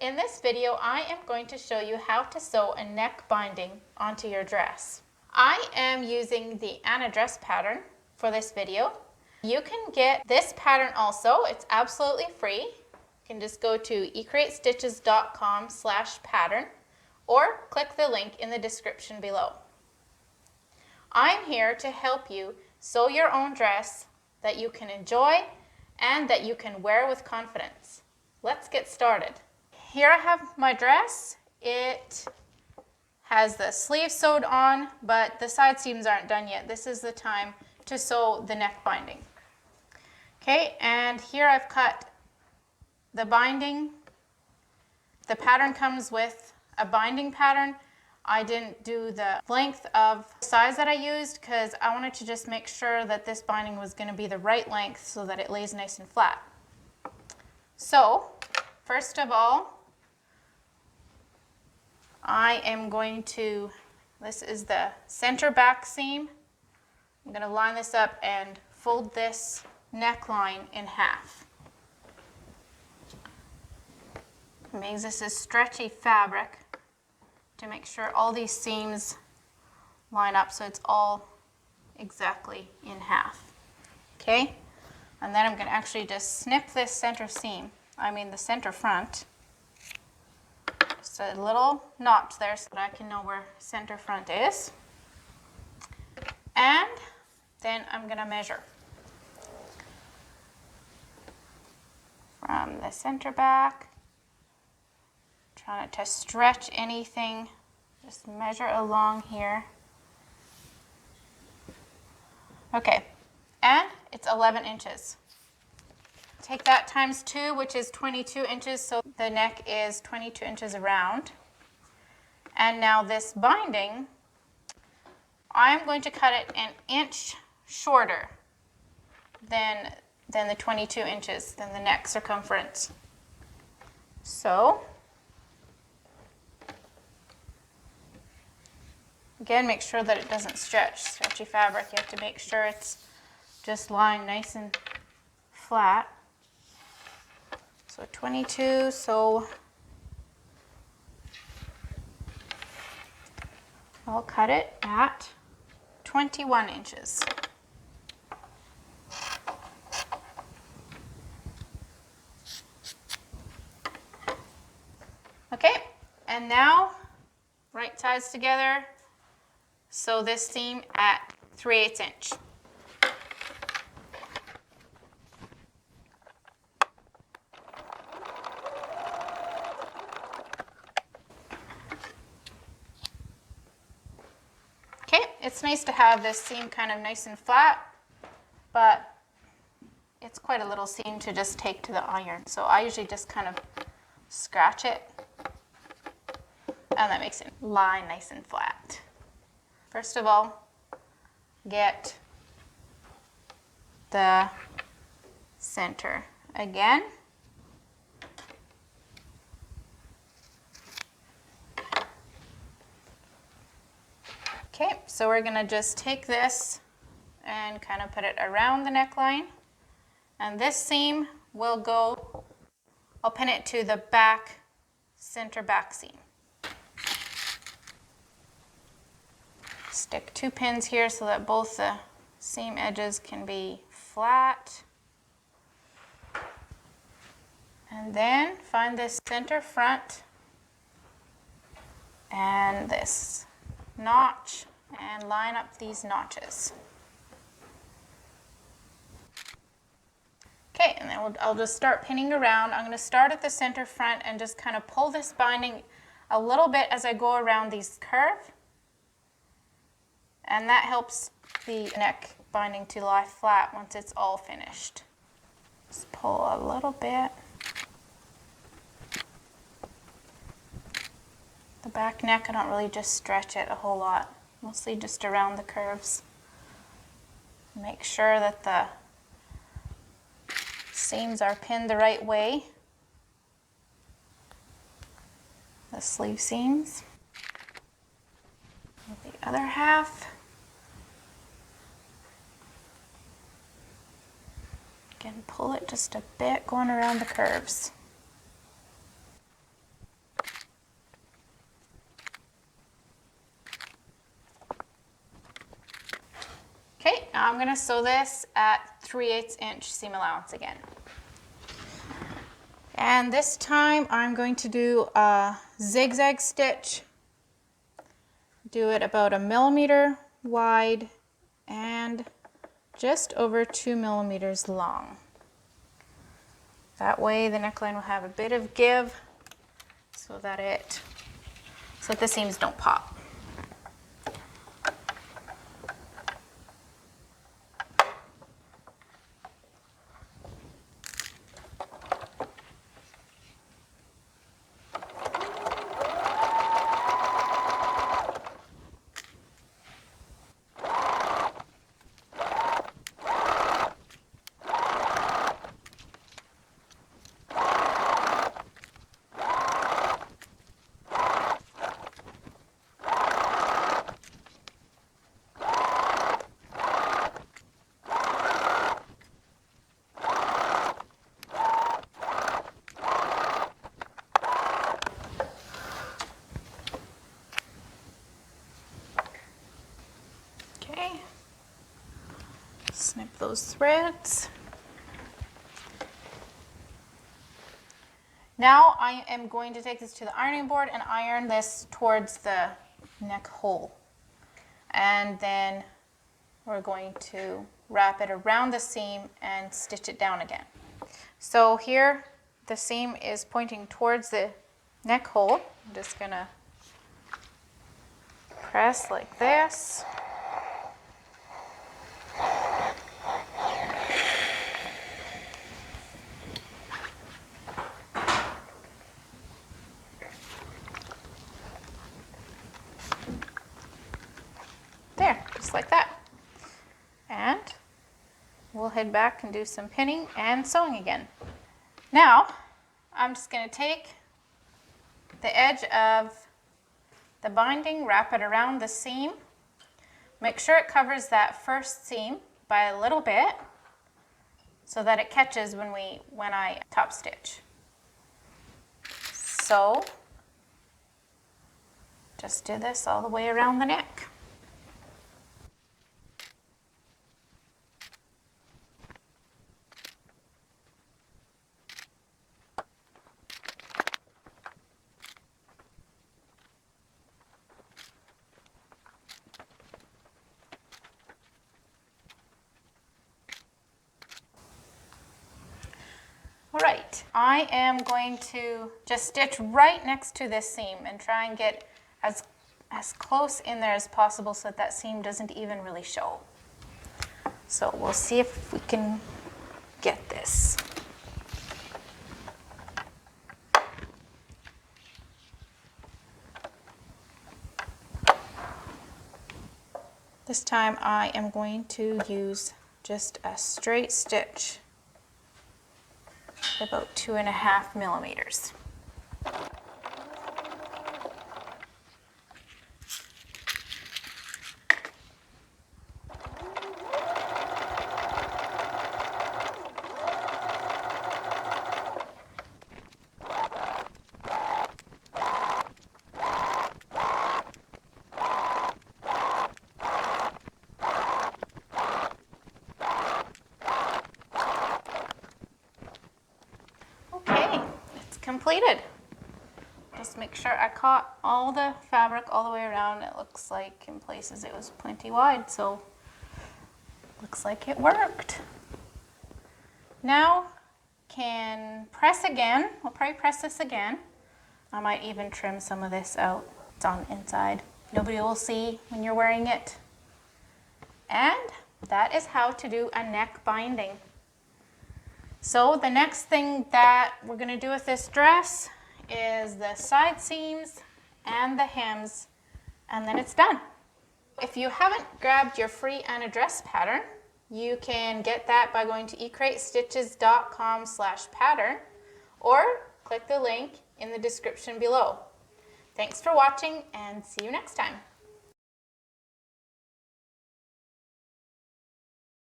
In this video, I am going to show you how to sew a neck binding onto your dress. I am using the Anna dress pattern for this video. You can get this pattern also. It's absolutely free. You can just go to ecreatestitches.com/pattern or click the link in the description below. I'm here to help you sew your own dress that you can enjoy and that you can wear with confidence. Let's get started. Here I have my dress. It has the sleeves sewed on, but the side seams aren't done yet. This is the time to sew the neck binding. Okay, and here I've cut the binding. The pattern comes with a binding pattern. I didn't do the length of size that I used because I wanted to just make sure that this binding was going to be the right length so that it lays nice and flat. So, first of all, I am going to, this is the center back seam. I'm going to line this up and fold this neckline in half. Because this is stretchy fabric, to make sure all these seams line up so it's all exactly in half. Okay? And then I'm going to actually just snip this center seam, the center front. Just a little notch there so that I can know where center front is. And then I'm going to measure from the center back. Try not to stretch anything, just measure along here. Okay, and it's 11 inches. Take that times 2, which is 22 inches, so the neck is 22 inches around. And now this binding, I'm going to cut it an inch shorter than the 22 inches, than the neck circumference. So, again, make sure that it doesn't stretch. Stretchy fabric, you have to make sure it's just lying nice and flat. So 22, so I'll cut it at 21 inches. Okay, and now right sides together. Sew this seam at 3/8 inch. Okay, it's nice to have this seam kind of nice and flat, but it's quite a little seam to just take to the iron. So I usually just kind of scratch it, and that makes it lie nice and flat. First of all, get the center again. Okay, so we're going to just take this and kind of put it around the neckline. And this seam will go, I'll pin it to the back, center back seam. Stick 2 pins here so that both the seam edges can be flat. And then find this center front and this notch and line up these notches. Okay, and then I'll just start pinning around. I'm going to start at the center front and just kind of pull this binding a little bit as I go around these curves. And that helps the neck binding to lie flat once it's all finished. Just pull a little bit. The back neck, I don't really just stretch it a whole lot, mostly just around the curves. Make sure that the seams are pinned the right way. The sleeve seams. With the other half. Again, pull it just a bit going around the curves. Now I'm going to sew this at 3/8 inch seam allowance again. And this time I'm going to do a zigzag stitch. Do it about 1 millimeter wide and just over 2 millimeters long. That way the neckline will have a bit of give so that the seams don't pop. Snip those threads. Now I am going to take this to the ironing board and iron this towards the neck hole. And then we're going to wrap it around the seam and stitch it down again. So here the seam is pointing towards the neck hole. I'm just going to press like this. There, just like that. And we'll head back and do some pinning and sewing again. Now, I'm just going to take the edge of the binding, wrap it around the seam. Make sure it covers that first seam by a little bit so that it catches when I top stitch. So, just do this all the way around the neck. All right, I am going to just stitch right next to this seam and try and get as close in there as possible so that seam doesn't even really show. So we'll see if we can get this. This time I am going to use just a straight stitch. About 2.5 millimeters. Completed. Just make sure I caught all the fabric all the way around. It looks like in places it was plenty wide, so looks like it worked. Now can press again. We'll probably press this again. I might even trim some of this out. It's on the inside. Nobody will see when you're wearing it. And that is how to do a neck binding. So the next thing that we're going to do with this dress is the side seams and the hems, and then it's done. If you haven't grabbed your free Anna dress pattern, you can get that by going to ecreatestitches.com/pattern or click the link in the description below. Thanks for watching and see you next time.